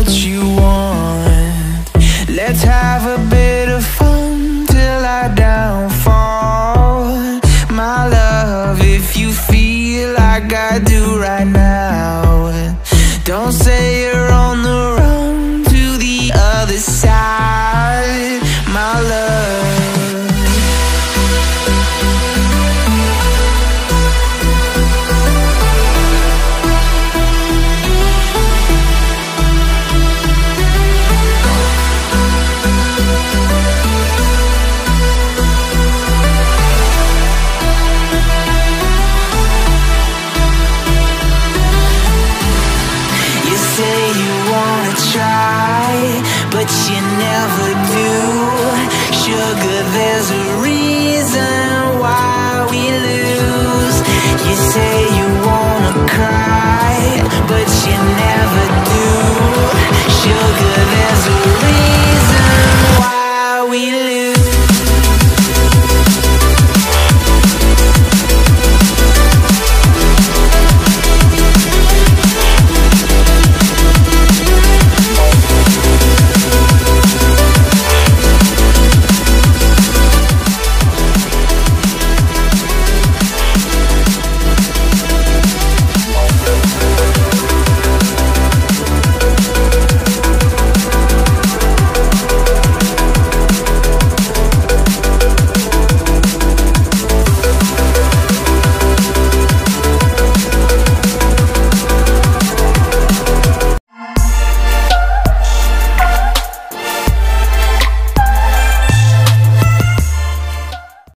what you want. Let's have a bit of fun till I downfall. My love, if you feel like I do right now, don't say you're on the run to the other side, my love. But you never do. Sugar, there's a reason why we lose. You say you wanna cry, but you never